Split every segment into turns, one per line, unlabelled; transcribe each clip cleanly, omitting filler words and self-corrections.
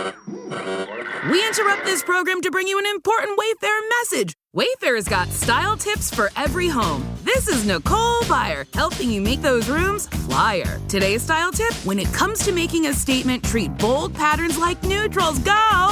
We interrupt this program to bring you an important Wayfair message. Wayfair's got style tips for every home. This is Nicole Byer, helping you make those rooms flyer. Today's style tip: when it comes to making a statement, treat bold patterns like neutrals. Go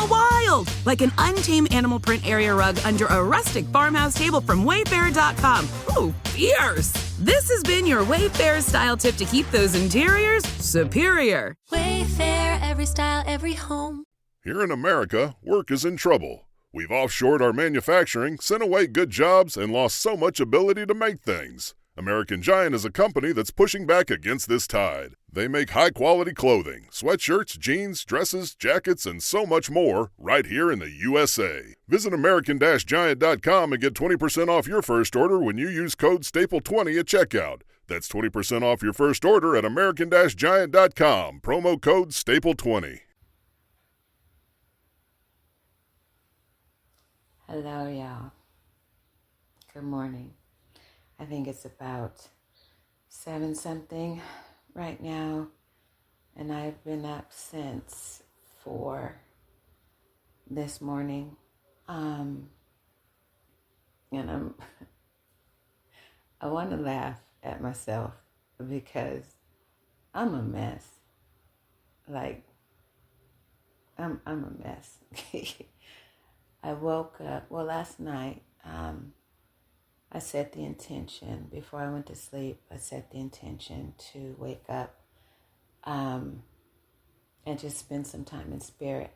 wild! Like an untamed animal print area rug under a rustic farmhouse table from Wayfair.com. Ooh, fierce! This has been your Wayfair style tip to keep those interiors superior.
Wayfair, every style, every home.
Here in America, work is in trouble. We've offshored our manufacturing, sent away good jobs, and lost so much ability to make things. American Giant is a company that's pushing back against this tide. They make high-quality clothing, sweatshirts, jeans, dresses, jackets, and so much more right here in the USA. Visit American-Giant.com and get 20% off your first order when you use code STAPLE20 at checkout. That's 20% off your first order at American-Giant.com. Promo code STAPLE20.
Hello, y'all. Good morning. I think it's about 7-something right now, and I've been up since 4 this morning. And I want to laugh at myself because I'm a mess. Like, I'm a mess. I woke up, last night, I set the intention, before I went to sleep, I set the intention to wake up and just spend some time in spirit,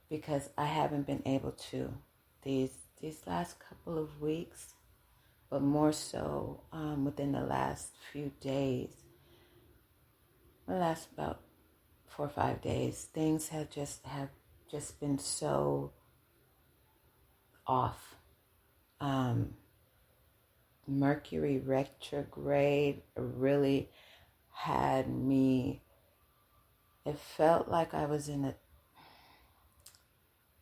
because I haven't been able to these last couple of weeks, but more so within the last few days, the last about 4 or 5 days, things have just been so off. Mercury retrograde really had me, it felt like I was in a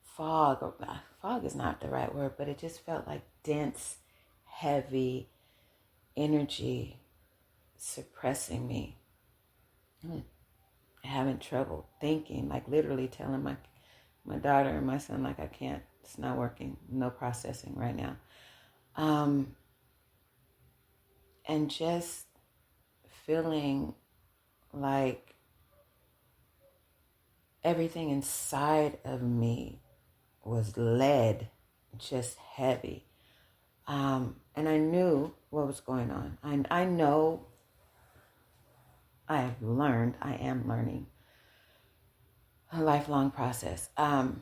fog. Fog is not the right word, but it just felt like dense, heavy energy suppressing me. I'm having trouble thinking, like literally telling my daughter and my son, like, I can't, it's not working, no processing right now. And just feeling like everything inside of me was lead, just heavy. And I knew what was going on. I know I am learning a lifelong process. How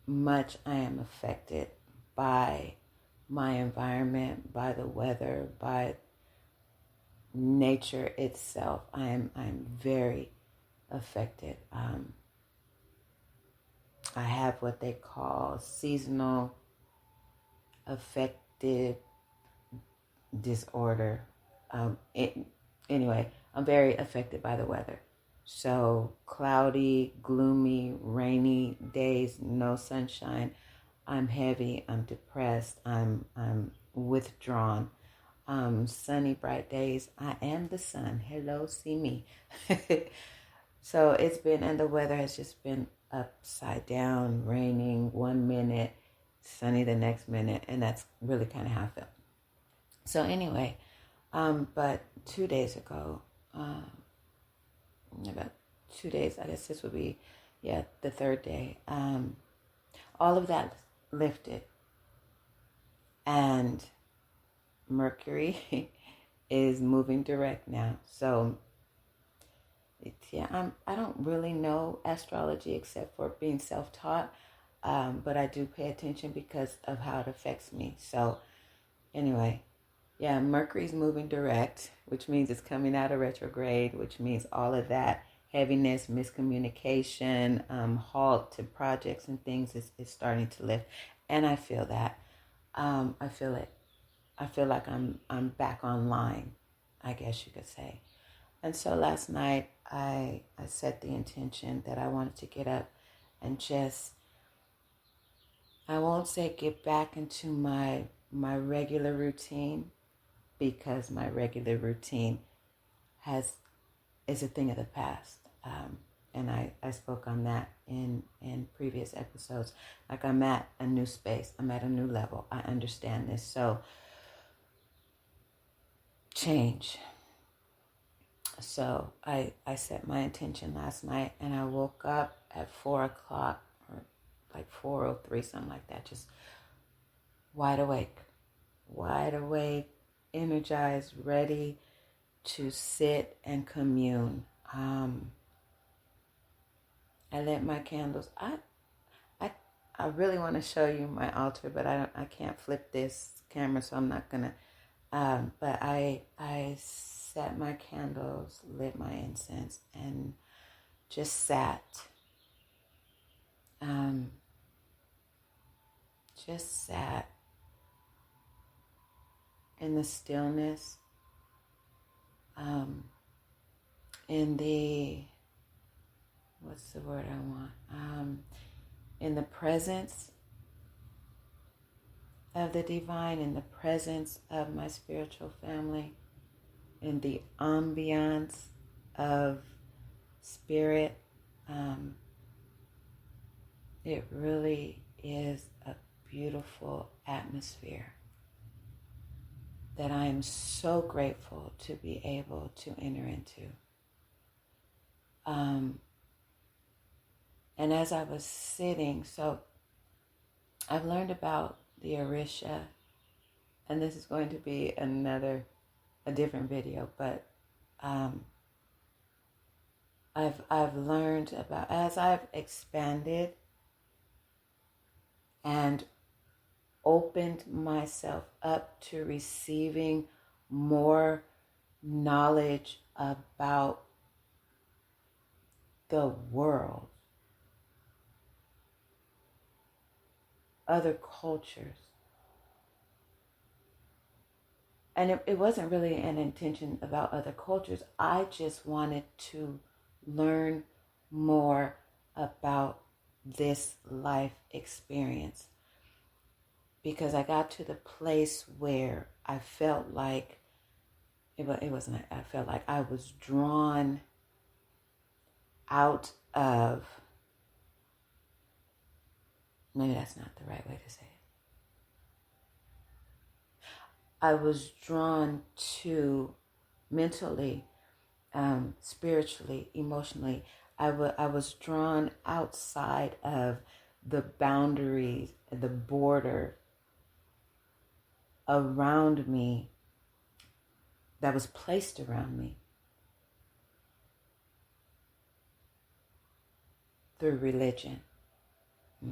much I am affected by my environment, by the weather, by nature itself. I'm very affected. I have what they call seasonal affective disorder. Anyway, I'm very affected by the weather. So cloudy, gloomy, rainy days, no sunshine, I'm heavy, I'm depressed, I'm withdrawn. Sunny, bright days, I am the sun. Hello, see me. So it's been, and the weather has just been upside down, raining 1 minute, sunny the next minute, and that's really kind of how I felt. So anyway, but 2 days ago, about 2 days, I guess this would be, the third day, all of that lifted, and Mercury is moving direct now. So I don't really know astrology except for being self-taught, but I do pay attention because of how it affects me. So anyway, Mercury's moving direct, which means it's coming out of retrograde, which means all of that heaviness, miscommunication, halt to projects and things is starting to lift. And I feel that. I feel it. I feel like I'm back online, I guess you could say. And so last night I set the intention that I wanted to get up and just, I won't say get back into my regular routine, because my regular routine is a thing of the past. and I spoke on that in previous episodes. Like, I'm at a new space. I'm at a new level. I understand this. So change. So I set my intention last night, and I woke up at 4 o'clock, or like 4:03, something like that, just wide awake, energized, ready to sit and commune. I lit my candles. I really want to show you my altar, but I can't flip this camera, so I'm not gonna. But I set my candles, lit my incense, and just sat. Just sat in the stillness, in the, what's the word I want? In the presence of the divine, in the presence of my spiritual family, in the ambiance of spirit. It really is a beautiful atmosphere that I am so grateful to be able to enter into. And as I was sitting, so I've learned about the Orisha, and this is going to be a different video, but I've learned about, as I've expanded and opened myself up to receiving more knowledge about the world, other cultures. And it wasn't really an intention about other cultures. I just wanted to learn more about this life experience, because I got to the place where I felt like, I felt like I was drawn out of, maybe that's not the right way to say it. I was drawn to, mentally, spiritually, emotionally, I was drawn outside of the boundaries, the border around me, that was placed around me through religion. I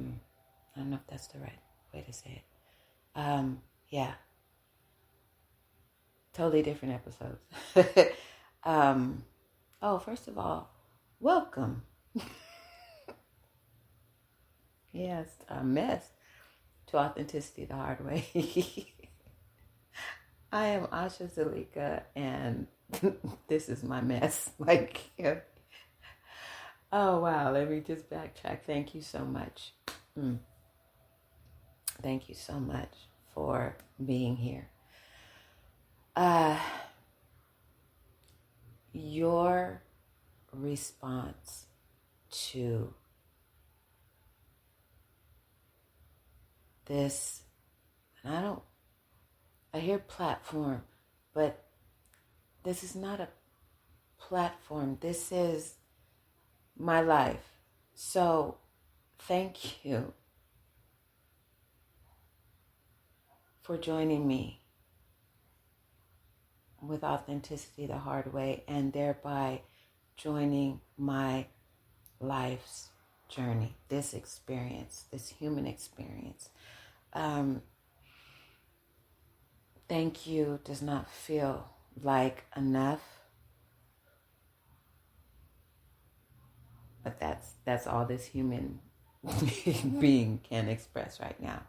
don't know if that's the right way to say it. Yeah. Totally different episodes. First of all, welcome. Yes, a mess to Authenticity the Hard Way. I am Asha Zalika, and this is my mess. Oh wow, let me just backtrack. Thank you so much. Thank you so much for being here. Your response to this, and I hear platform, but this is not a platform. This is my life. So thank you for joining me with Authenticity the Hard Way, and thereby joining my life's journey, this experience, this human experience. Thank you does not feel like enough, but that's all this human being can express right now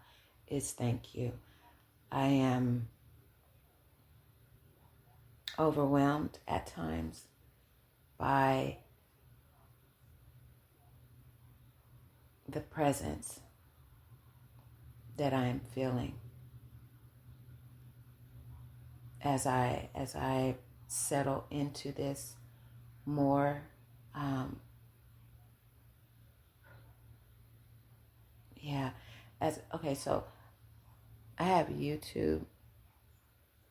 is thank you. I am overwhelmed at times by the presence that I am feeling as I settle into this more So I have YouTube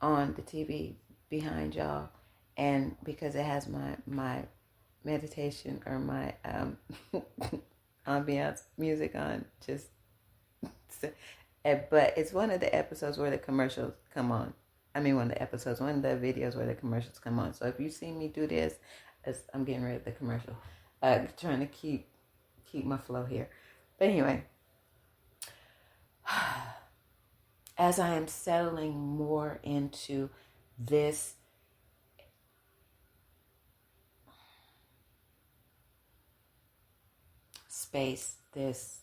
on the TV behind y'all, and because it has my meditation or my ambiance music on, just but it's one of the episodes where the commercials come on. One of the videos where the commercials come on. So if you see me do this, I'm getting rid of the commercial. Trying to keep my flow here. But anyway, as I am settling more into this space, this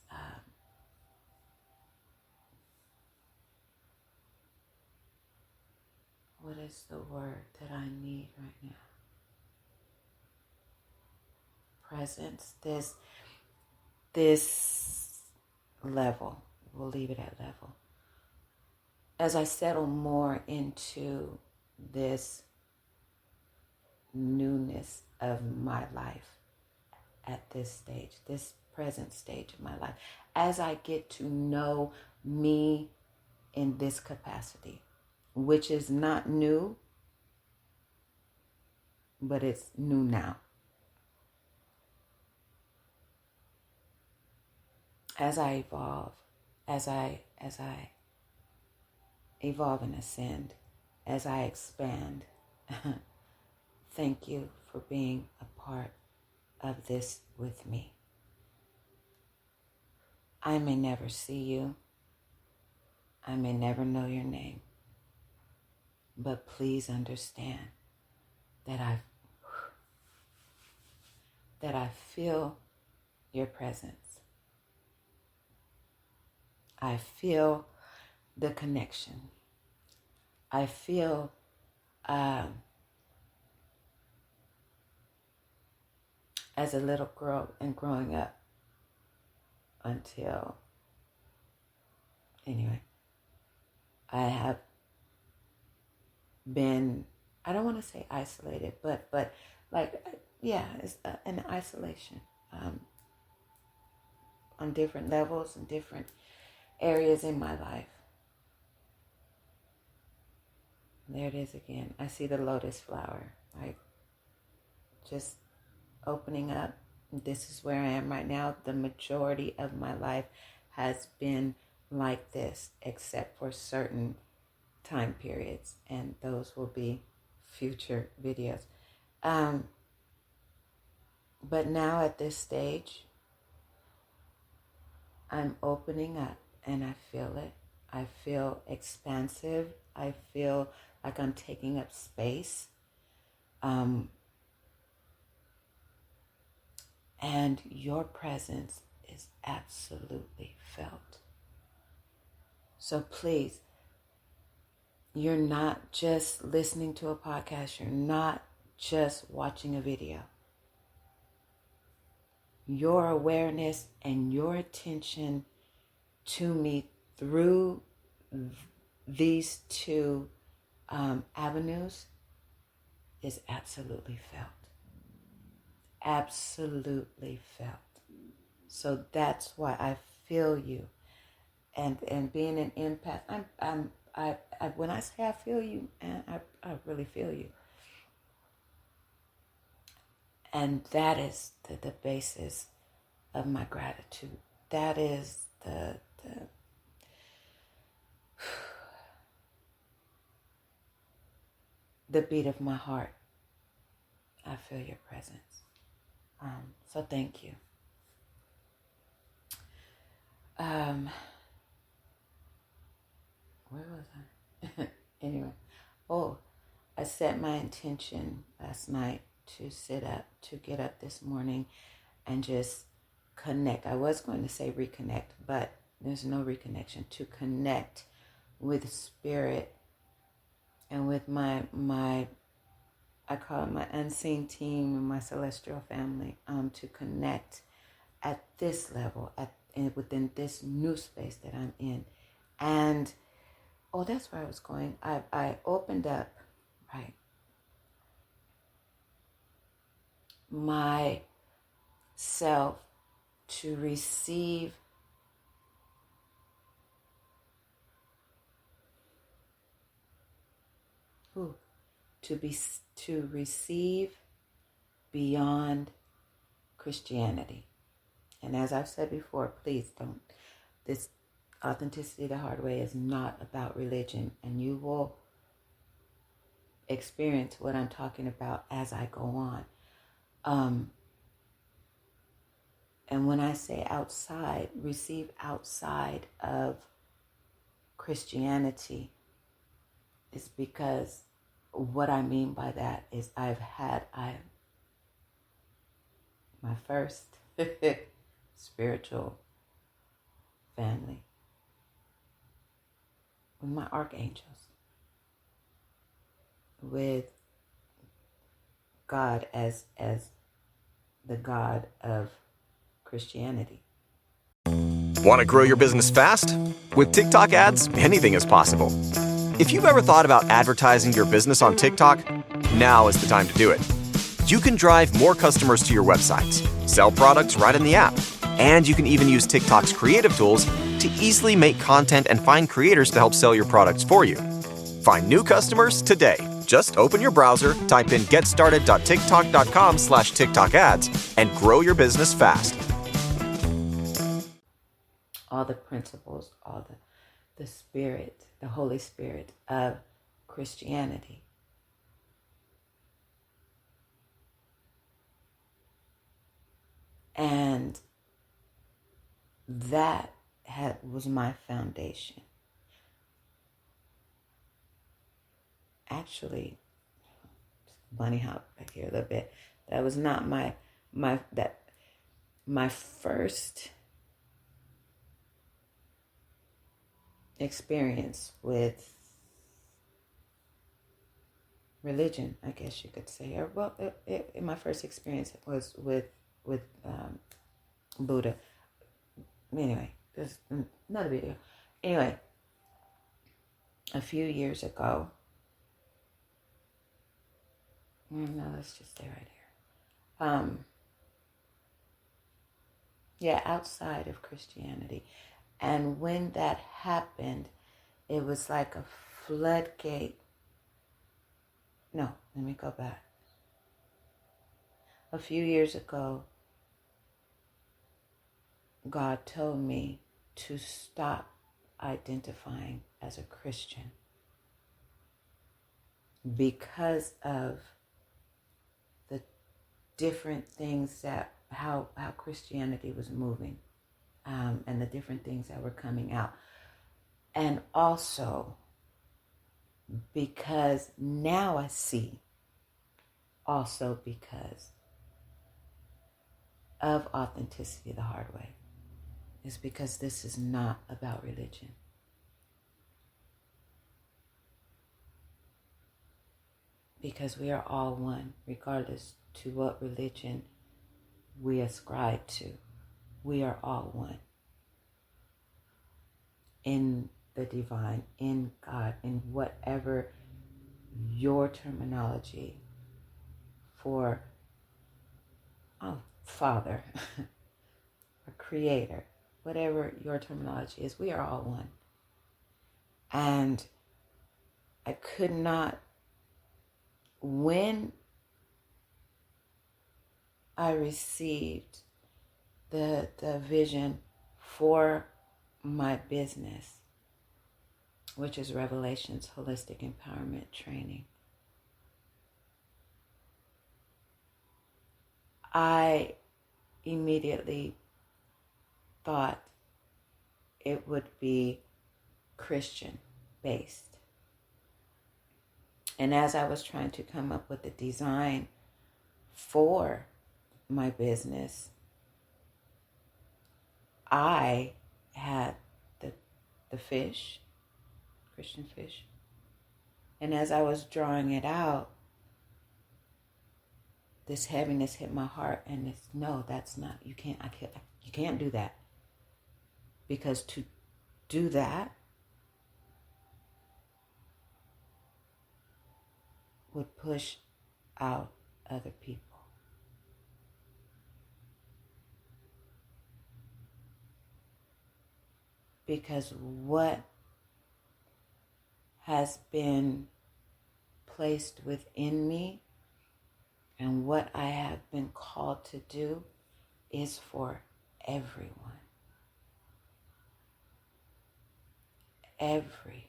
what is the word that I need right now? Presence. This level. We'll leave it at level. As I settle more into this newness of my life at this stage, this present stage of my life, as I get to know me in this capacity, which is not new, but it's new now. As I evolve, as I evolve and ascend, as I expand, thank you for being a part of this with me. I may never see you. I may never know your name. But please understand that I feel your presence. I feel the connection. I feel as a little girl and growing up until, anyway, I have been, I don't want to say isolated, but it's an isolation on different levels and different areas in my life. There it is again. I see the lotus flower, like just opening up. This is where I am right now. The majority of my life has been like this, except for certain time periods, and those will be future videos. But now at this stage, I'm opening up, and I feel it. I feel expansive. I feel like I'm taking up space. And your presence is absolutely felt. So please, you're not just listening to a podcast. You're not just watching a video. Your awareness and your attention to me through these two avenues is absolutely felt. Absolutely felt. So that's why I feel you. And being an empath, I when I say I feel you, I really feel you. And that is the basis of my gratitude. That is the beat of my heart. I feel your presence. So thank you. Where was I? Anyway. I set my intention last night to get up this morning and just connect. I was going to say reconnect, but there's no reconnection. To connect with spirit and with my I call it my unseen team and my celestial family, to connect at this level, within this new space that I'm in. And, that's where I was going. I opened up, right, myself to receive to receive beyond Christianity. And as I've said before, please don't. This authenticity the hard way is not about religion, and you will experience what I'm talking about as I go on. And when I say outside, receive outside of Christianity, is because what I mean by that is my first spiritual family with my archangels, with God as the God of Christianity.
Want to grow your business fast? With TikTok ads, anything is possible. If you've ever thought about advertising your business on TikTok, now is the time to do it. You can drive more customers to your websites, sell products right in the app, and you can even use TikTok's creative tools to easily make content and find creators to help sell your products for you. Find new customers today. Just open your browser, type in getstarted.tiktok.com/TikTok ads, and grow your business fast.
All the principles, all the spirit, the Holy Spirit of Christianity. And that was my foundation. Actually, bunny hop back here a little bit. That was not my first experience with religion, I guess you could say. Or well, my first experience was with Buddha. Anyway, there's another video. Anyway, a few years ago. No, let's just stay right here. Outside of Christianity. And when that happened, it was like a floodgate. No, let me go back. A few years ago, God told me to stop identifying as a Christian because of the different things that how Christianity was moving, and the different things that were coming out. And also because now I see, also because of authenticity the hard way, is because this is not about religion. Because we are all one, regardless to what religion we ascribe to. We are all one. In the divine, in God, in whatever your terminology for Father, or Creator, whatever your terminology is, we are all one. And I could not, when I received the vision for my business, which is Revelations Holistic Empowerment Training, I immediately thought it would be Christian based. And as I was trying to come up with the design for my business, I had the fish, Christian fish. And as I was drawing it out, this heaviness hit my heart, and it's, no, that's not, you can't do that. Because to do that would push out other people. Because what has been placed within me and what I have been called to do is for everyone. Everyone.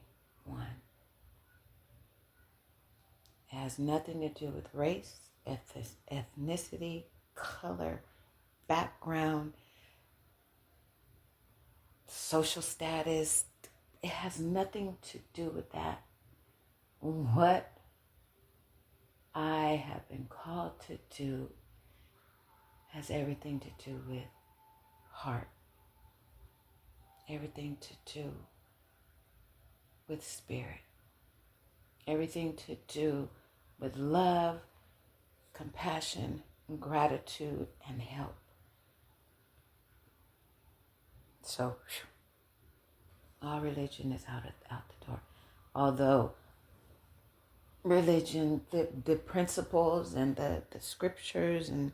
It has nothing to do with race, ethnicity, color, background, social status. It has nothing to do with that. What I have been called to do has everything to do with heart, everything to do with spirit, everything to do with love, compassion, gratitude, and help. So, all religion is out the door. Although religion, the principles and the scriptures and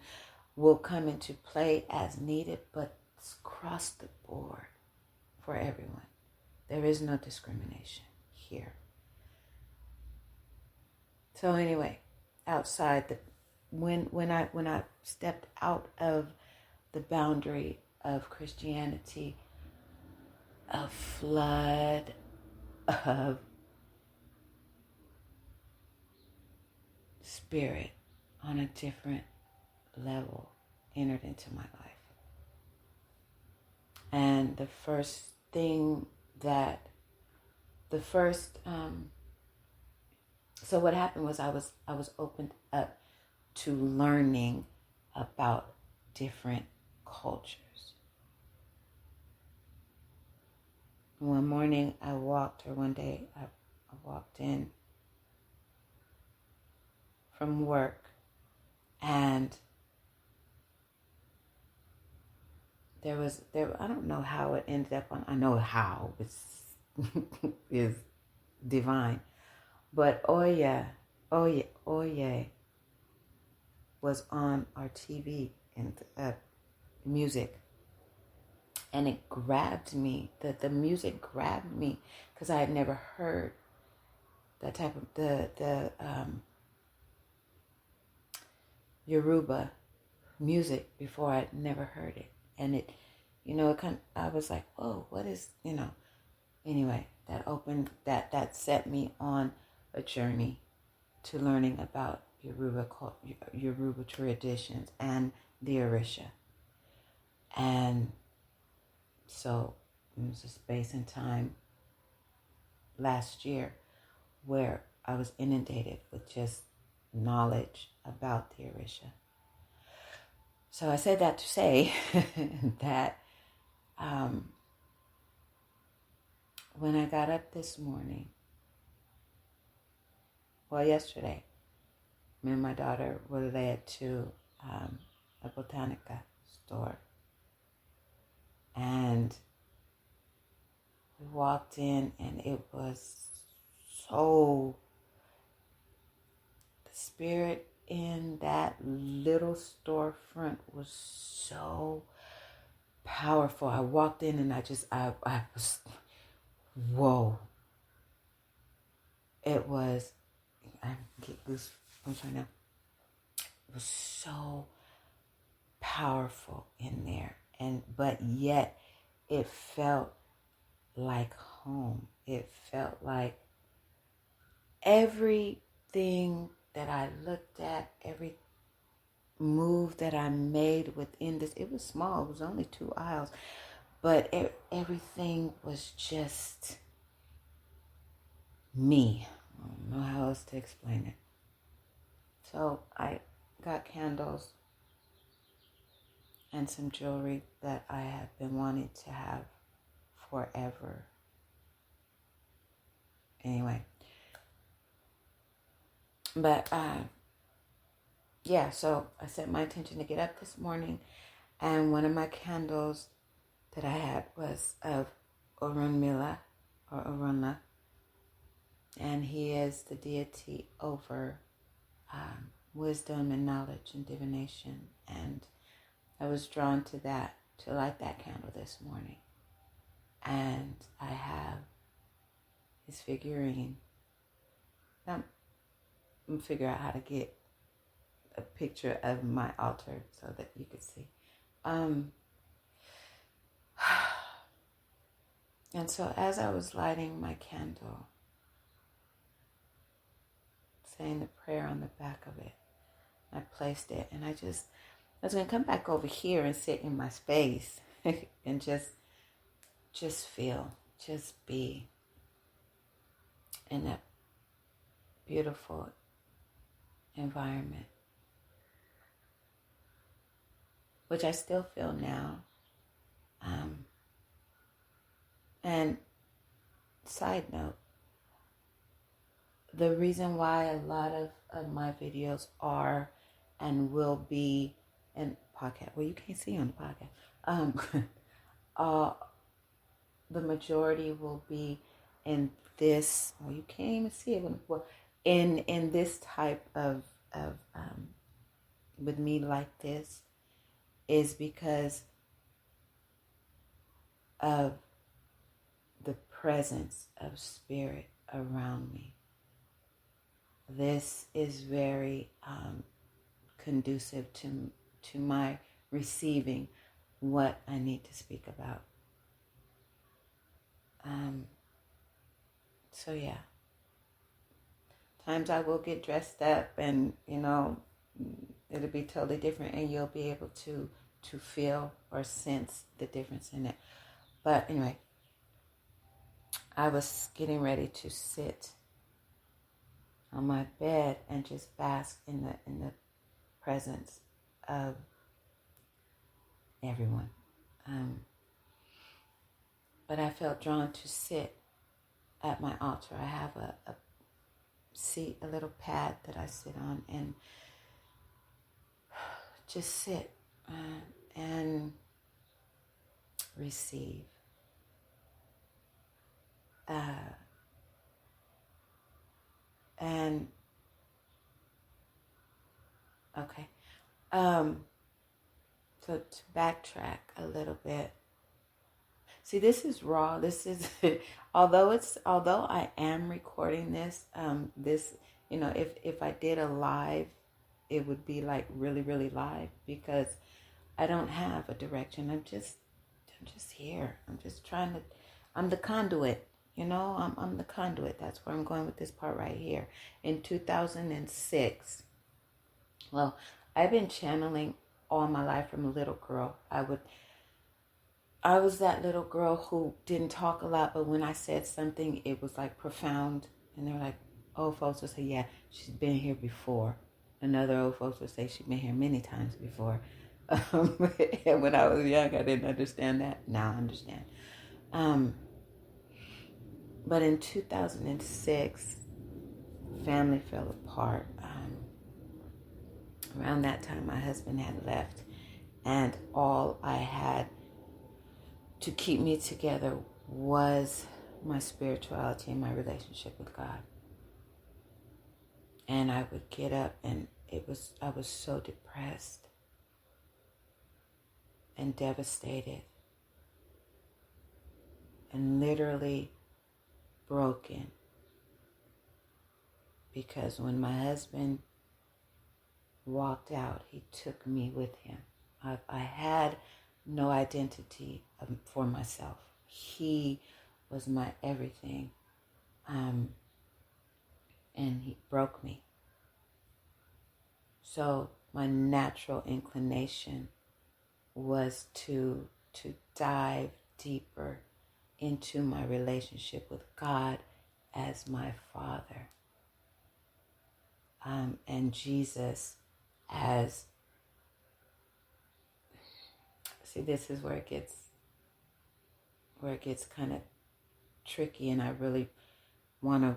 will come into play as needed, but it's across the board for everyone. There is no discrimination here. So anyway, outside when I stepped out of the boundary of Christianity, a flood of spirit on a different level entered into my life. And the first thing so what happened was I was opened up to learning about different cultures. One day I walked in from work, and there I don't know how it ended up on, I know how, it's is divine, but Oye was on our TV and music, and it grabbed me. The music grabbed me because I had never heard that type of the Yoruba music before. I'd never heard it, and it, I was like, oh, what is, anyway, that set me on a journey to learning about Yoruba traditions and the Orisha. And so it was a space and time last year where I was inundated with just knowledge about the Orisha. So I said that to say that when I got up this morning, yesterday, me and my daughter were led to a botanica store. And we walked in, and it was the spirit in that little storefront was so powerful. I walked in and I was, whoa. It was, I get goosebumps right now. It was so powerful in there. But yet it felt like home. It felt like everything that I looked at, every move that I made within this, it was small. It was only 2 aisles, but everything was just me. I don't know how else to explain it. So I got candles and some jewelry that I have been wanting to have forever. Anyway. But, so I set my intention to get up this morning, and one of my candles that I had was of Orunmila, or Orunla, and he is the deity over wisdom and knowledge and divination, and I was drawn to light that candle this morning. And I have his figurine. figure out how to get a picture of my altar so that you could see. And so as I was lighting my candle, saying the prayer on the back of it, I placed it, and I was going to come back over here and sit in my space and just feel, just be in that beautiful environment, which I still feel now. And side note, the reason why a lot of my videos are and will be in podcast, well, you can't see on the podcast, the majority will be in this, well, you can't even see it, well, in this type of with me like this, is because of the presence of spirit around me. This is very conducive to my receiving what I need to speak about. So yeah, times I will get dressed up, and it'll be totally different, and you'll be able to feel or sense the difference in it. But anyway, I was getting ready to sit on my bed and just bask in the presence of everyone. But I felt drawn to sit at my altar. I have a seat, a little pad that I sit on, and just sit and receive. And okay, so to backtrack a little bit. See, this is raw. This is although I am recording this, if I did a live, it would be like really, really live, because I don't have a direction. I'm just here. I'm the conduit. I'm the conduit. That's where I'm going with this part right here. In 2006, well, I've been channeling all my life from a little girl. I was that little girl who didn't talk a lot, but when I said something, it was like profound. And they're like, old folks would say, yeah, she's been here before. Another old folks would say she's been here many times before. And when I was young, I didn't understand that. Now I understand. But in 2006, family fell apart. Around that time, my husband had left, and all I had to keep me together was my spirituality and my relationship with God. And I would get up, and I was so depressed and devastated and literally broken, because when my husband walked out, he took me with him. I had no identity for myself. He was my everything, and he broke me. So my natural inclination was to dive deeper into my relationship with God as my Father, and Jesus as, see, this is where it gets kind of tricky, and I really want to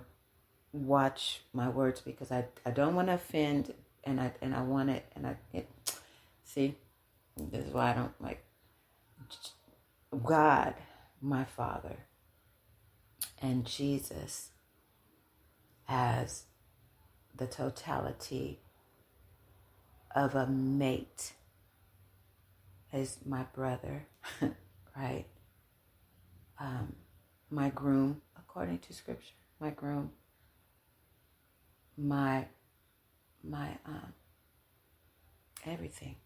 watch my words, because I don't want to offend, and I want it, and see, this is why I don't like God, my Father, and Jesus as the totality of a mate, as my brother, right? My groom, according to Scripture, my groom, my my everything,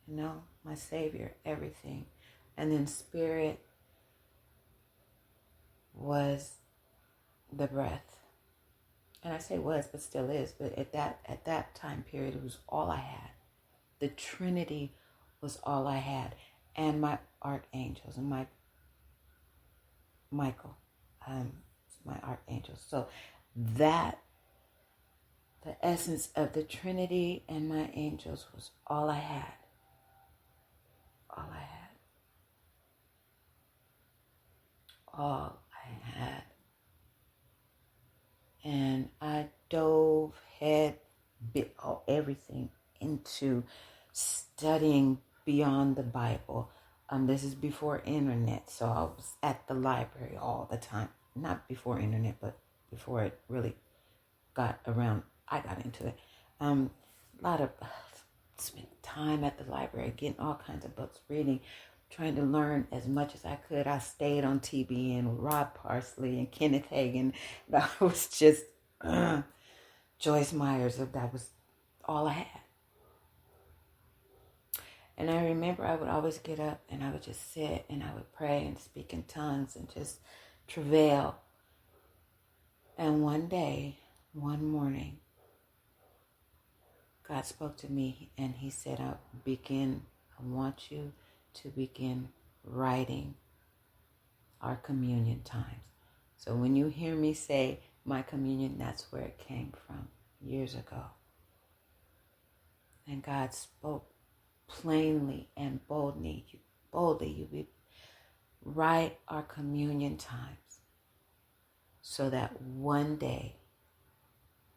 my Savior, everything. And then Spirit was the breath. And I say was, but still is. But at that time period, it was all I had. The Trinity was all I had. And my archangels and my Michael, my archangel. So the essence of the Trinity and my angels was all I had. All I had. All I had. And I dove everything into studying beyond the Bible. This is before internet, so I was at the library all the time. Not before internet, but before it really got around. I got into it. A lot of spent time at the library, getting all kinds of books, reading, trying to learn as much as I could. I stayed on TBN with Rob Parsley and Kenneth Hagin. I was just Joyce Myers. That was all I had. And I remember I would always get up and I would just sit and I would pray and speak in tongues and just travail. And one morning, God spoke to me and he said, I want you to begin writing our communion times. So when you hear me say my communion, that's where it came from years ago. And God spoke plainly and boldly, you write our communion times so that one day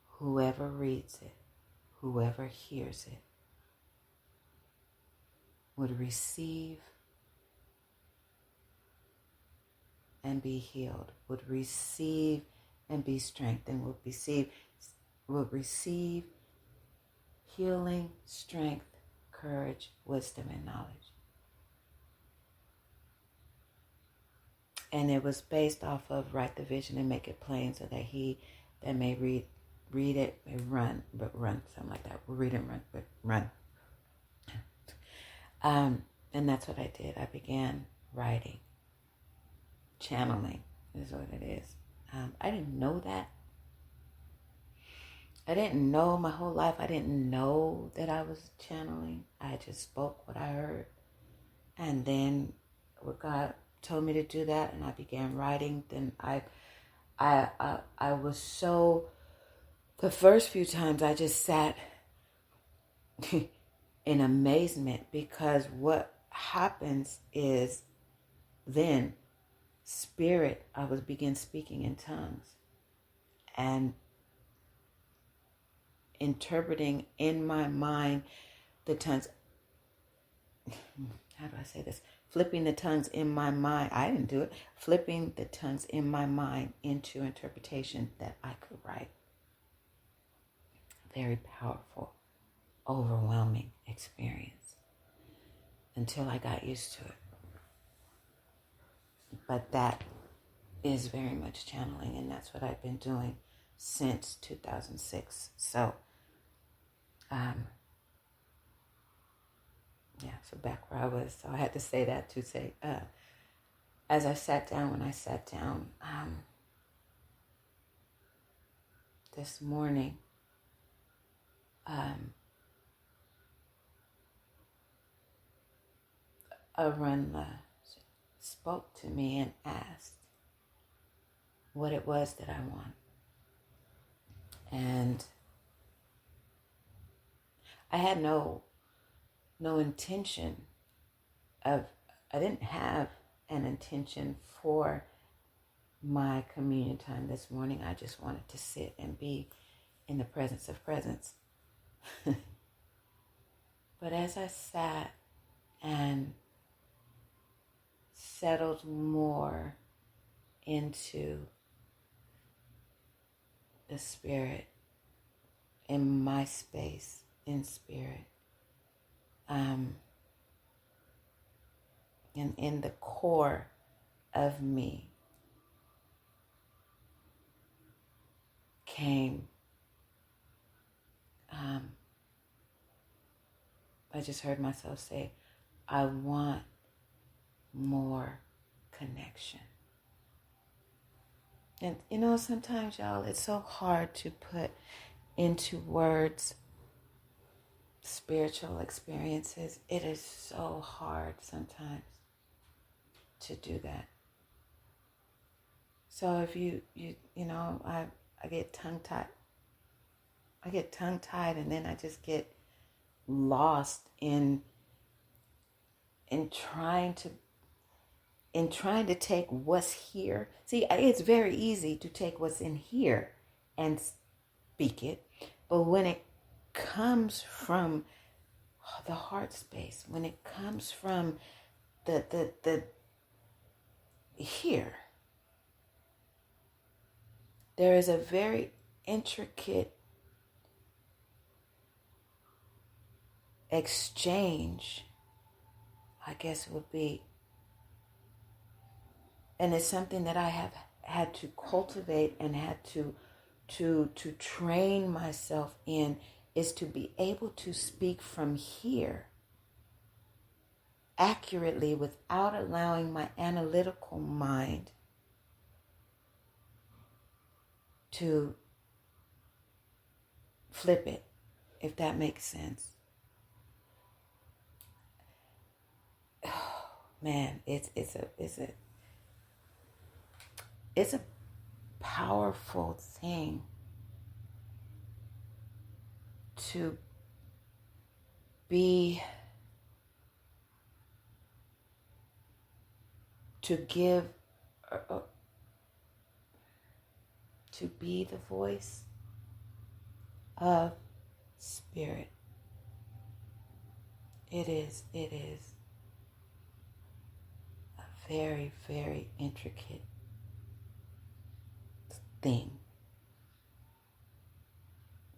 whoever reads it, whoever hears it, would receive and be healed, would receive and be strengthened, would receive healing, strength, courage, wisdom, and knowledge. And it was based off of write the vision and make it plain so that he that may read it, may run, something like that. Read and run, but run. And that's what I did. I began writing. Channeling is what it is. I didn't know that. I didn't know my whole life. I didn't know that I was channeling. I just spoke what I heard. And then when God told me to do that and I began writing, then I was so, the first few times I just sat in amazement, because what happens is then Spirit, I was begin speaking in tongues and interpreting in my mind the tongues. How do I say this? Flipping the tongues in my mind. I didn't do it. Flipping the tongues in my mind into interpretation that I could write. Very powerful, overwhelming experience until I got used to it. But that is very much channeling, and that's what I've been doing since 2006. So, so back where I was. So I had to say that to say, as I sat down, this morning, a runner spoke to me and asked what it was that I want. And I had no intention I didn't have an intention for my communion time this morning. I just wanted to sit and be in the presence of presence. But as I sat and settled more into the Spirit, in my space, in Spirit, and in the core of me came I just heard myself say, I want more connection. And sometimes, y'all, it's so hard to put into words spiritual experiences. It is so hard sometimes to do that. So if I get tongue-tied. I get tongue-tied, and then I just get lost in trying to take what's here. See, it's very easy to take what's in here and speak it, but when it comes from the heart space, when it comes from the here, there is a very intricate exchange, I guess would be, and it's something that I have had to cultivate and had to train myself in, is to be able to speak from here accurately without allowing my analytical mind to flip it, if that makes sense. Oh, man, it's a powerful thing to be the voice of spirit. It is a very, very intricate thing.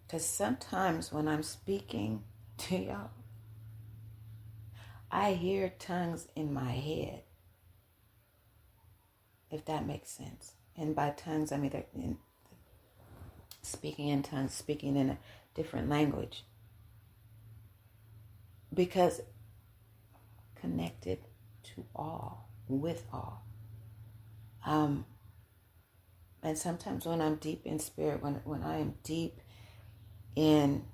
Because sometimes when I'm speaking to y'all, I hear tongues in my head, if that makes sense. And by tongues, I mean speaking in tongues, speaking in a different language. Because connected to all, with all. And sometimes when I'm deep in spirit, when I am deep in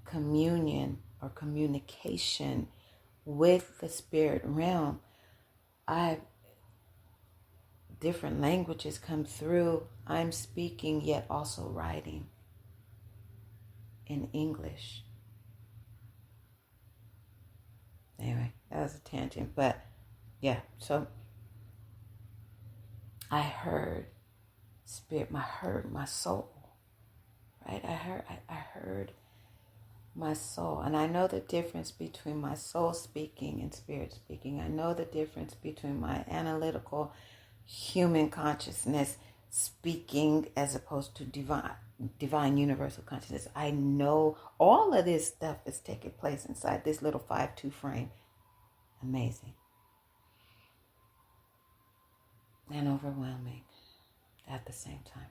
communion or communication with the spirit realm, different languages come through. I'm speaking yet also writing in English. Anyway, that was a tangent, but yeah, so I heard spirit, my soul, right? I heard my soul, and I know the difference between my soul speaking and spirit speaking. I know the difference between my analytical human consciousness speaking as opposed to divine universal consciousness. I know all of this stuff is taking place inside this little 5-2 frame. Amazing and overwhelming at the same time.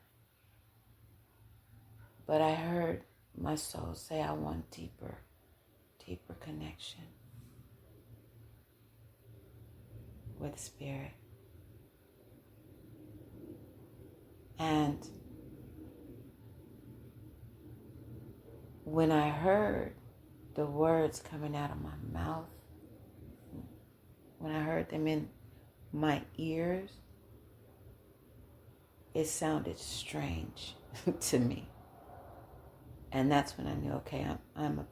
But I heard my soul say, I want deeper connection with spirit. And when I heard the words coming out of my mouth, when I heard them in my ears, it sounded strange to me. And that's when I knew, okay, I'm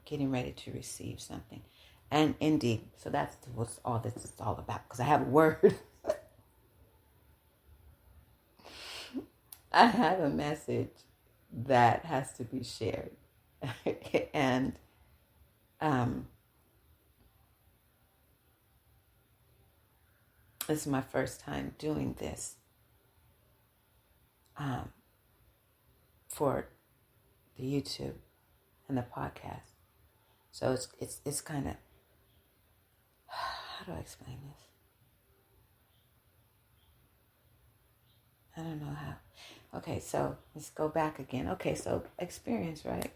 getting ready to receive something. And indeed, so that's what all this is all about. Because I have a word. I have a message that has to be shared. And this is my first time doing this for the YouTube and the podcast. So it's kind of, how do I explain this? I don't know how. Okay, so let's go back again. Okay, so experience, right?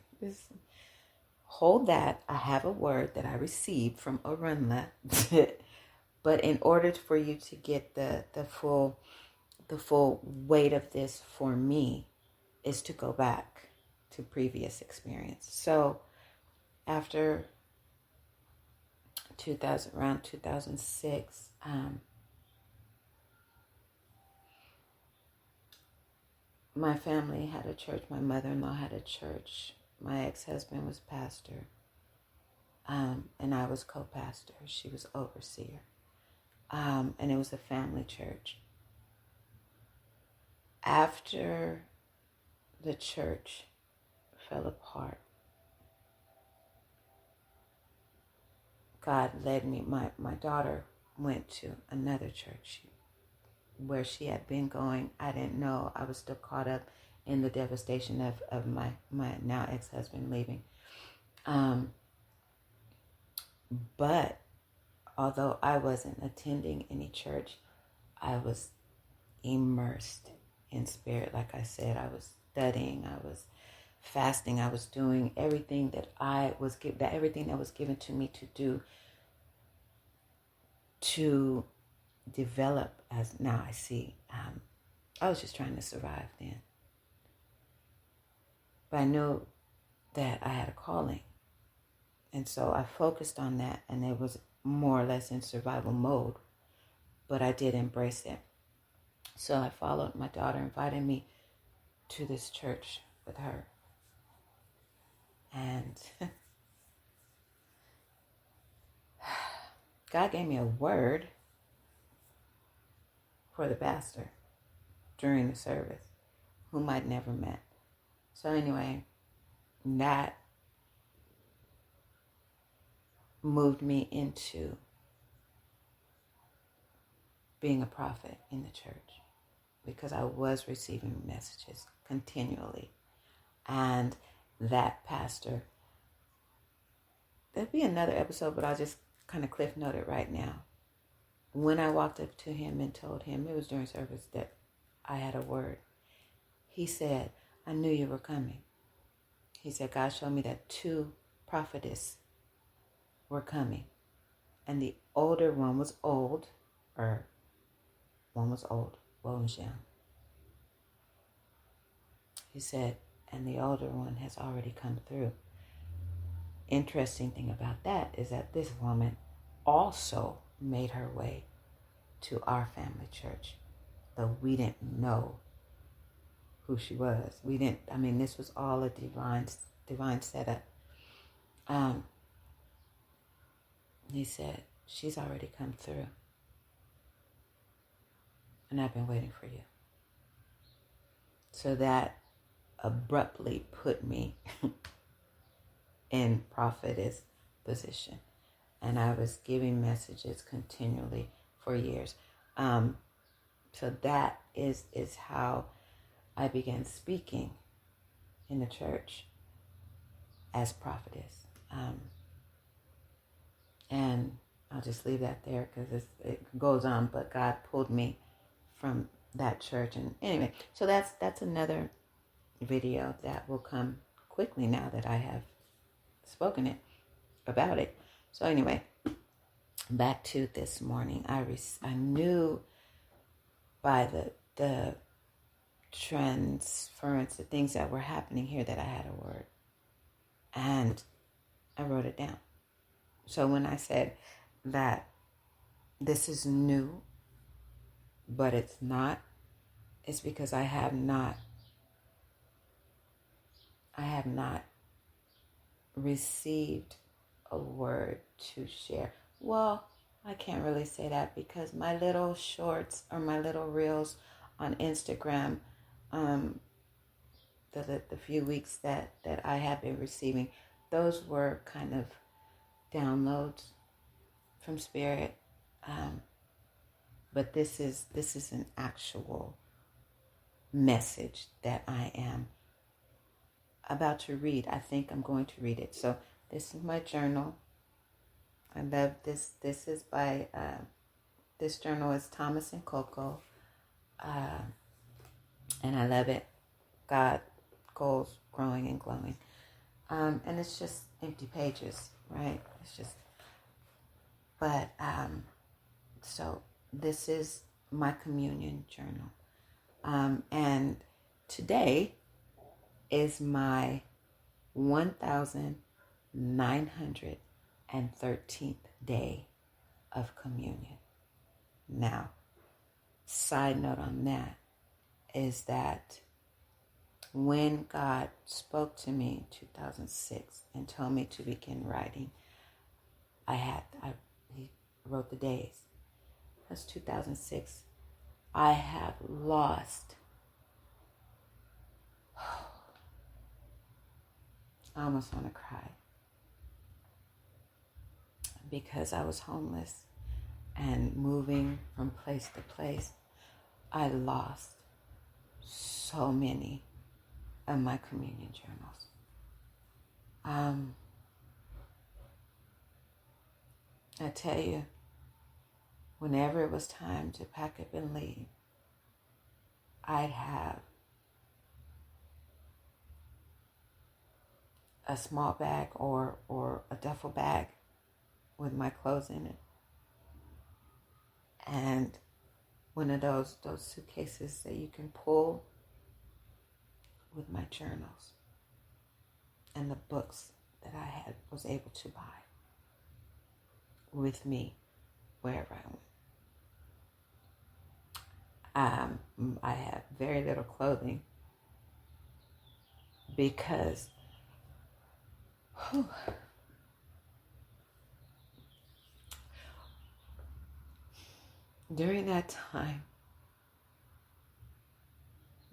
hold that. I have a word that I received from Orunla. But in order for you to get the full weight of this for me is to go back to previous experience. So after around 2006, my family had a church. My mother-in-law had a church. My ex-husband was pastor, and I was co-pastor. She was overseer, and it was a family church. After the church fell apart, God led me. My daughter went to another church where she had been going. I didn't know. I was still caught up in the devastation of my now ex-husband leaving. But although I wasn't attending any church, I was immersed in spirit. Like I said, I was studying, I was fasting, I was doing everything that everything that was given to me to do to develop as now I see. I was just trying to survive then. But I knew that I had a calling. And so I focused on that, and it was more or less in survival mode. But I did embrace it. So I followed. My daughter invited me to this church with her. And God gave me a word for the pastor during the service, whom I'd never met. So anyway, that moved me into being a prophet in the church, because I was receiving messages continually. And that pastor, there'll be another episode, but I'll just kind of cliff note it right now. When I walked up to him and told him, it was during service, that I had a word, he said, I knew you were coming. He said, God showed me that 2 prophetess were coming. And the older one was old, one was old, one was young. He said, and the older one has already come through. Interesting thing about that is that this woman also made her way to our family church, though we didn't know who she was. This was all a divine setup. He said, she's already come through. And I've been waiting for you. So that abruptly put me in prophetess position. And I was giving messages continually for years. So that is how I began speaking in the church as prophetess. And I'll just leave that there because it goes on, but God pulled me from that church. And anyway, so that's another video that will come quickly now that I have spoken about it. So anyway, back to this morning. I knew by the transference, the things that were happening here, that I had a word. And I wrote it down. So when I said that this is new, but it's not, it's because I have not received a word to share. Well, I can't really say that because my little shorts or my little reels on Instagram, the few weeks that I have been receiving, those were kind of downloads from Spirit. But this is an actual message that I am about to read. I think I'm going to read it. So this is my journal. I love this. This is by, this journal is Thomas and Coco. And I love it. God, goals, growing and glowing. And it's just empty pages, right? It's just, but, so this is my communion journal. And today is my 1,913th day of communion. Now, side note on that is that when God spoke to me in 2006 and told me to begin writing, he wrote the days. That's 2006. I have lost, I almost want to cry, because I was homeless and moving from place to place. I lost so many of my communion journals. I tell you, whenever it was time to pack up and leave, I'd have a small bag or a duffel bag with my clothes in it, and one of those suitcases that you can pull with my journals and the books that I was able to buy with me wherever I went. I have very little clothing because during that time,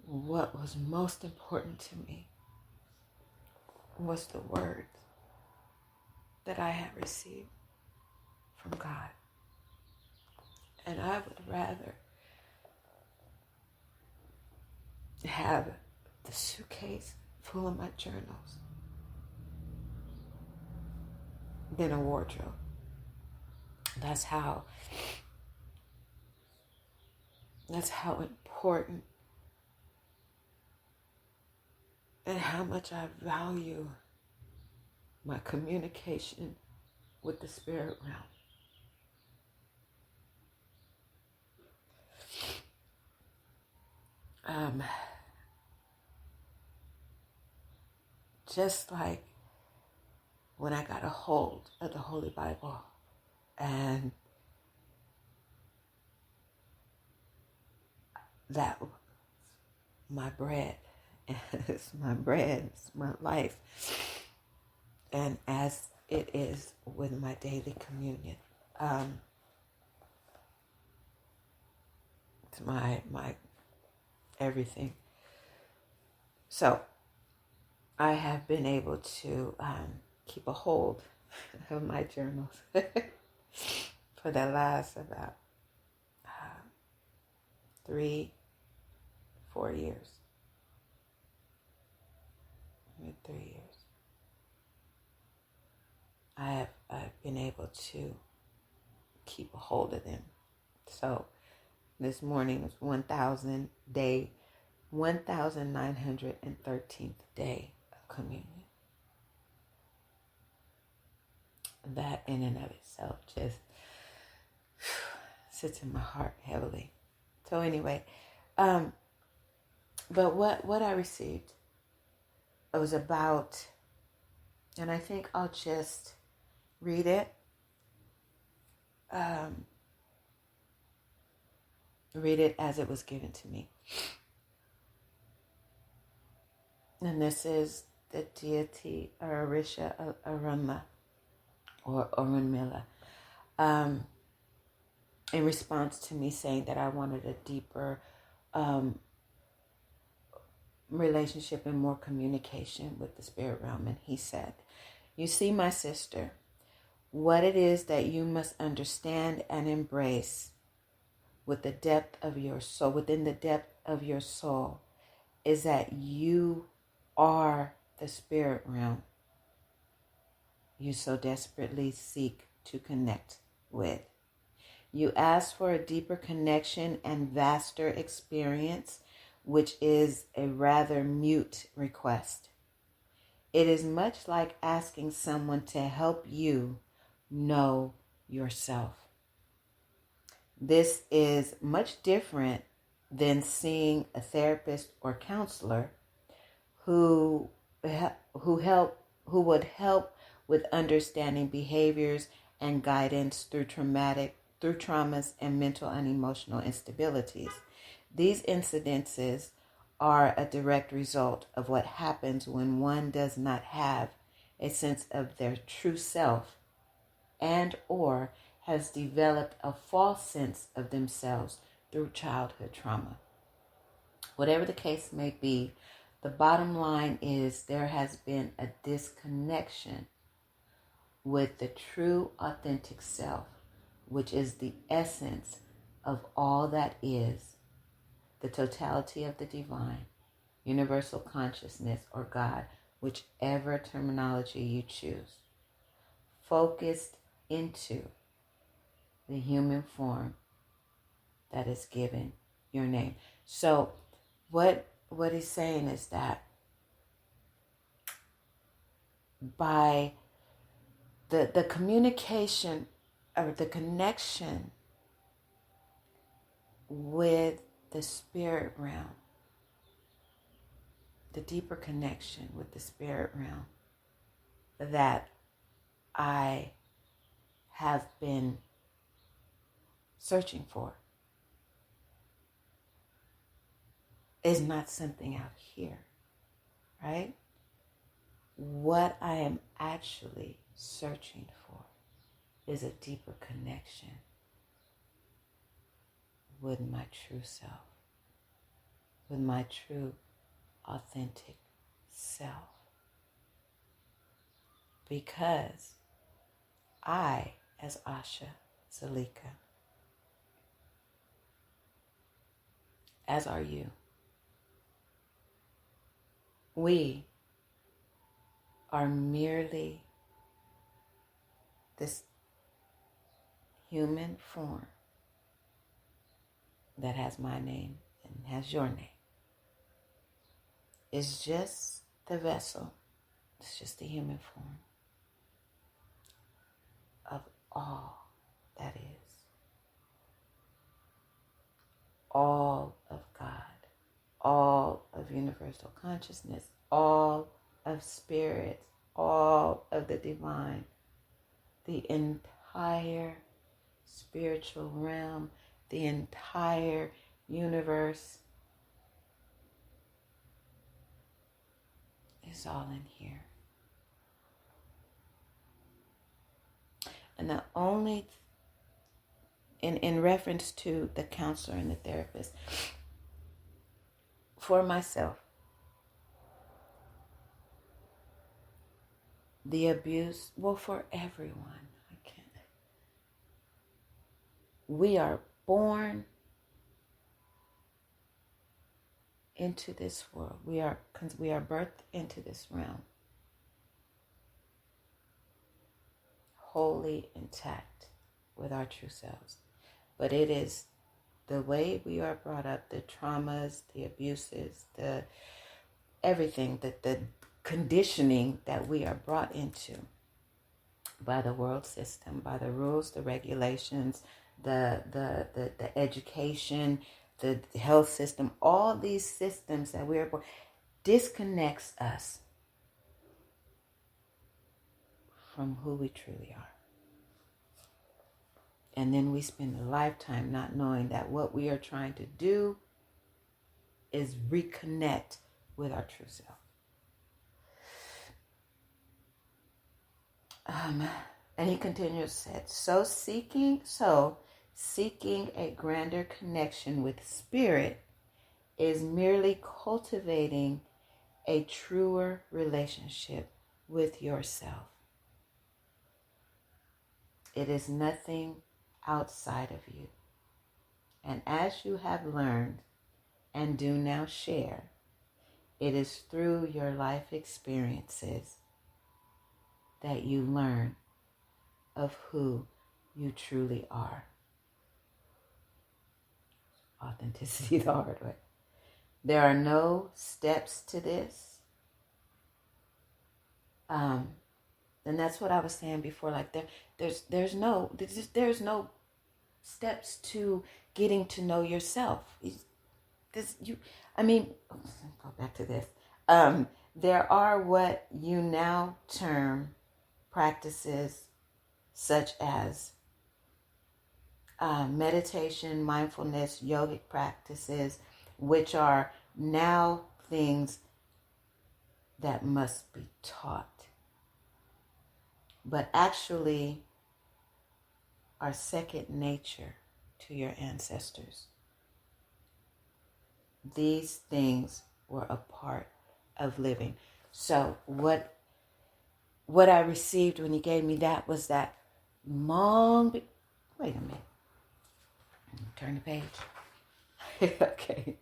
what was most important to me was the words that I had received from God. And I would rather have the suitcase full of my journals than a wardrobe. That's how important and how much I value my communication with the spirit realm. Just like when I got a hold of the Holy Bible and that was my bread. It's my bread, it's my life. And as it is with my daily communion, it's my everything. So I have been able to keep a hold of my journals for the last about 3-4 years. 3 years. I've been able to keep a hold of them. So this morning was 1,913th day of communion. That in and of itself just sits in my heart heavily. So anyway, but what I received, it was about, and I think I'll just read it. Read it as it was given to me. And this is the deity Orisha Arunma or Orunmila, in response to me saying that I wanted a deeper relationship and more communication with the spirit realm. And he said, "You see, my sister, what it is that you must understand and embrace with the depth of your soul, within the depth of your soul, is that you are the spirit realm you so desperately seek to connect with. You ask for a deeper connection and vaster experience, which is a rather mute request. It is much like asking someone to help you know yourself. This is much different than seeing a therapist or counselor who would help with understanding behaviors and guidance through traumas and mental and emotional instabilities. These incidences are a direct result of what happens when one does not have a sense of their true self and or has developed a false sense of themselves through childhood trauma. Whatever the case may be, the bottom line is there has been a disconnection with the true authentic self, which is the essence of all that is, the totality of the divine, universal consciousness, or God, whichever terminology you choose, focused into the human form that is given your name. So what he's saying is that by the communication or the connection with the spirit realm, the deeper connection with the spirit realm that I have been searching for is not something out here, right? What I am actually searching for is a deeper connection with my true self, with my true authentic self. Because I, as Asha Salika, as are you, we are merely this human form that has my name and has your name. It's just the vessel. It's just the human form of all that is. All of God. All of universal consciousness. All of spirit. All of the divine. The entire spiritual realm. The entire universe is all in here. And the only, in reference to the counselor and the therapist, for myself, the abuse, well, for everyone, I can't. We are born into this world. We are birthed into this realm, wholly intact with our true selves. But it is the way we are brought up, the traumas, the abuses, the everything, the conditioning that we are brought into by the world system, by the rules, the regulations, the education, the health system, all these systems that we are born, disconnects us from who we truly are. And then we spend a lifetime not knowing that what we are trying to do is reconnect with our true self. And he continues, said, seeking a grander connection with spirit is merely cultivating a truer relationship with yourself. It is nothing outside of you. And as you have learned and do now share, it is through your life experiences that you learn of who you truly are. Authenticity the hard way. There are no steps to this. And that's what I was saying before. Like there's no steps to getting to know yourself. Go back to this. There are what you now term practices such as meditation, mindfulness, yogic practices, which are now things that must be taught, but actually are second nature to your ancestors. These things were a part of living. So what I received when you gave me that was that wait a minute. Turn the page. Okay.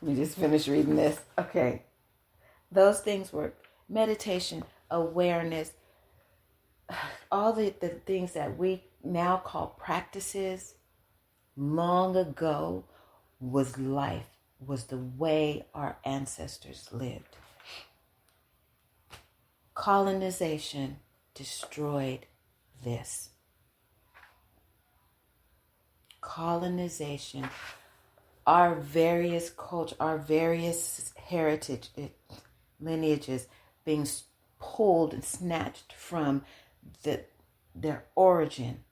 Let me just finish reading this. Okay. Those things were meditation, awareness, all the things that we now call practices long ago was life, was the way our ancestors lived. Colonization destroyed this. Colonization, our various culture, our various heritage, lineages being pulled and snatched from their origin,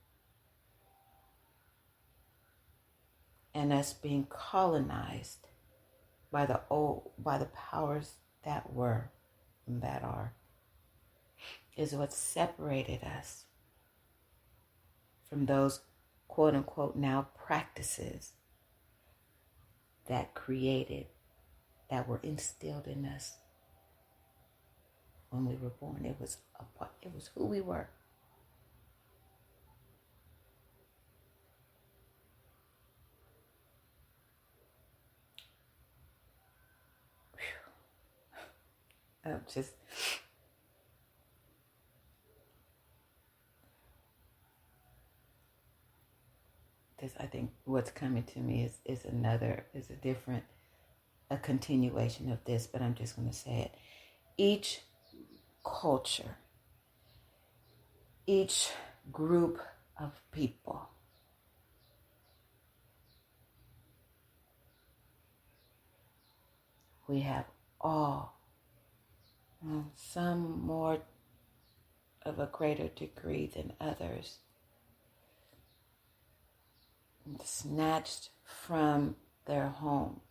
and us being colonized by the powers that were and that are, is what separated us from those quote unquote now practices that were instilled in us when we were born. It was who we were. I think what's coming to me is a continuation of this, but I'm just going to say it. Each culture, each group of people we have all, some more of a greater degree than others, snatched from their home,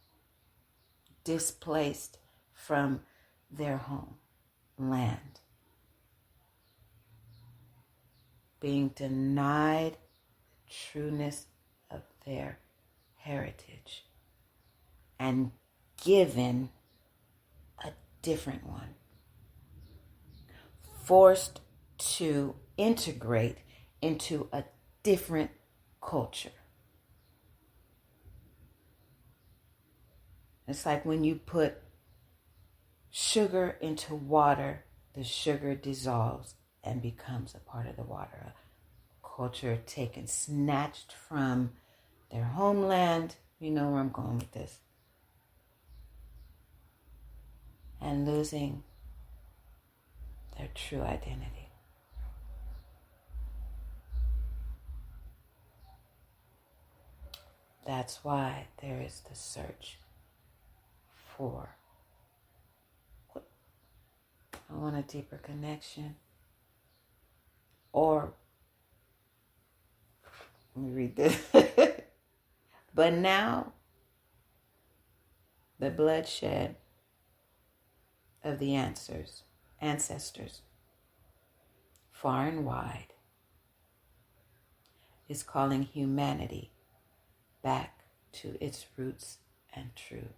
displaced from their home land, being denied the trueness of their heritage and given a different one, forced to integrate into a different culture. It's like when you put sugar into water, the sugar dissolves and becomes a part of the water. A culture taken, snatched from their homeland. You know where I'm going with this. And losing their true identity. That's why there is the search for, I want a deeper connection. Or, let me read this. But now, the bloodshed of the ancestors, far and wide, is calling humanity back to its roots and truths.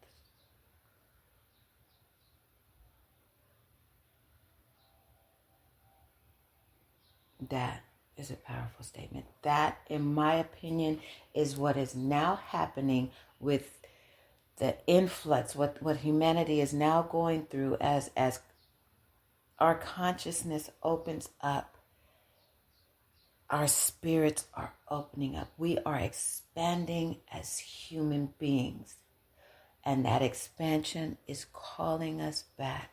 That is a powerful statement. That, in my opinion, is what is now happening with the influx, what humanity is now going through as our consciousness opens up. Our spirits are opening up. We are expanding as human beings. And that expansion is calling us back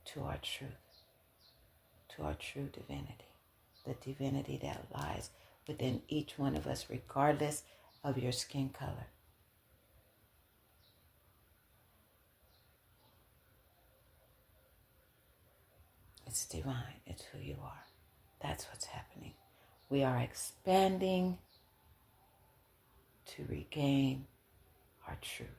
to to our truth, to our true divinity, the divinity that lies within each one of us, regardless of your skin color. It's divine. It's who you are. That's what's happening. We are expanding to regain our truth.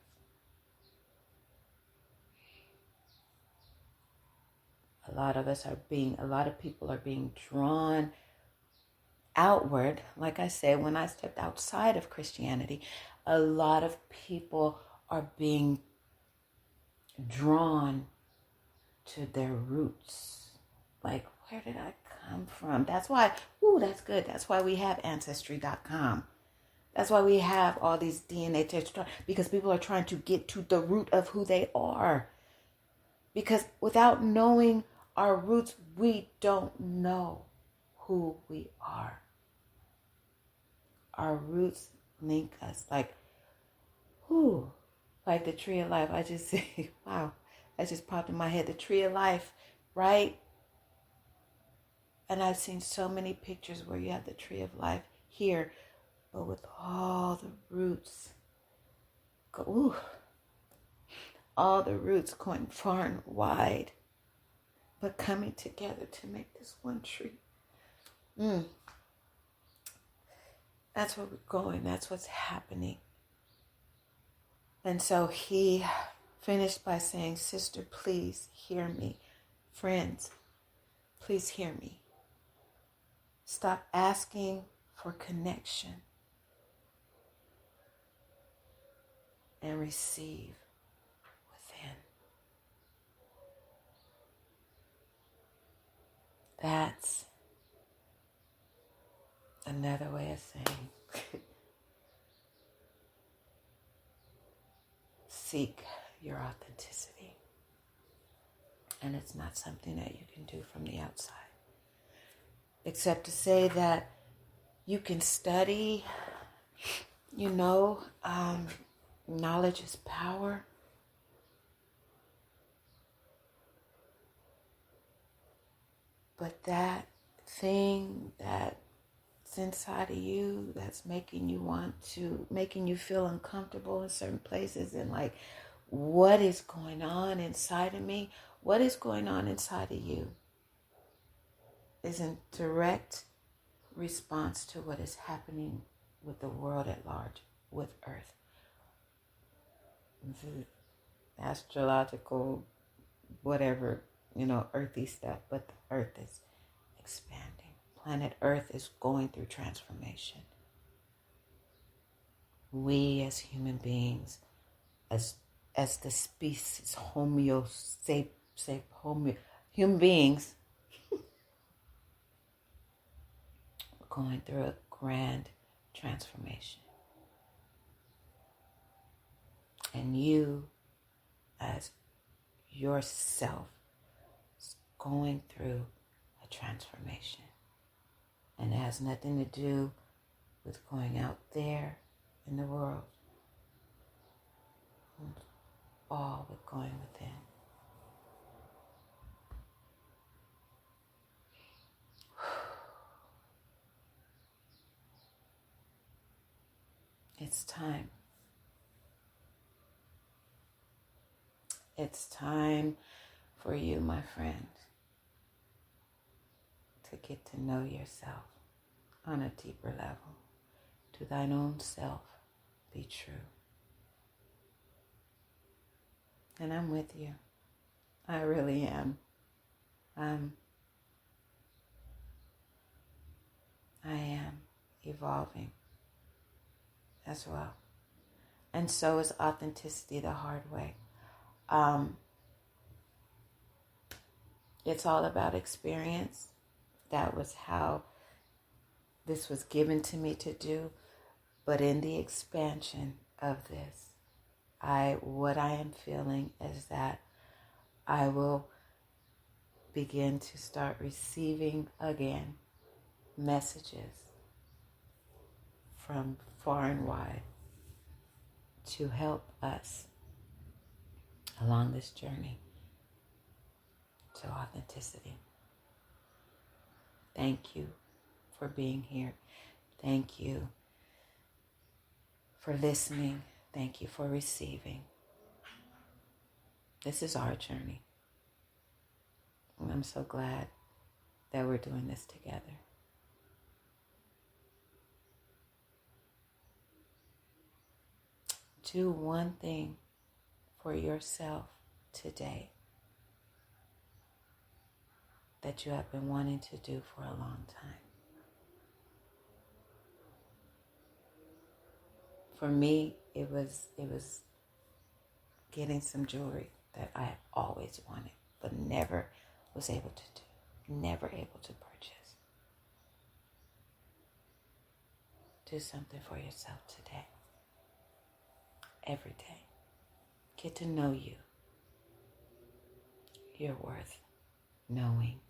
A lot of people are being drawn outward. Like I said, when I stepped outside of Christianity, a lot of people are being drawn to their roots. Like, where did I come from? That's why, that's good. That's why we have Ancestry.com. That's why we have all these DNA tests, because people are trying to get to the root of who they are. Because without knowing our roots, we don't know who we are. Our roots link us like the tree of life. I just say, wow, that just popped in my head. The tree of life, right? And I've seen so many pictures where you have the tree of life here, but with all the roots, all the roots going far and wide, but coming together to make this one tree. That's where we're going. That's what's happening. And so he finished by saying, sister, please hear me. Friends, please hear me. Stop asking for connection and receive within. That's another way of saying seek your authenticity. And it's not something that you can do from the outside. Except to say that you can study, knowledge is power. But that thing that's inside of you that's making you feel uncomfortable in certain places, and like, what is going on inside of me? What is going on inside of you is in direct response to what is happening with the world at large, with Earth. Astrological, whatever, earthy stuff, but the Earth is expanding. Planet Earth is going through transformation. We as human beings, as the species, human beings, going through a grand transformation. And you, as yourself, is going through a transformation. And it has nothing to do with going out there in the world. It's all with going within. It's time. It's time for you, my friend, to get to know yourself on a deeper level. To thine own self be true. And I'm with you. I really am. I am evolving as well. And so is authenticity the hard way. It's all about experience. That was how this was given to me to do. But in the expansion of this, what I am feeling is that I will begin to start receiving again messages from far and wide to help us along this journey to authenticity. Thank you for being here. Thank you for listening. Thank you for receiving. This is our journey. And I'm so glad that we're doing this together. Do one thing for yourself today that you have been wanting to do for a long time. For me, it was getting some jewelry that I have always wanted, but never was able to do, never able to purchase. Do something for yourself today, every day. Get to know you. You're worth knowing.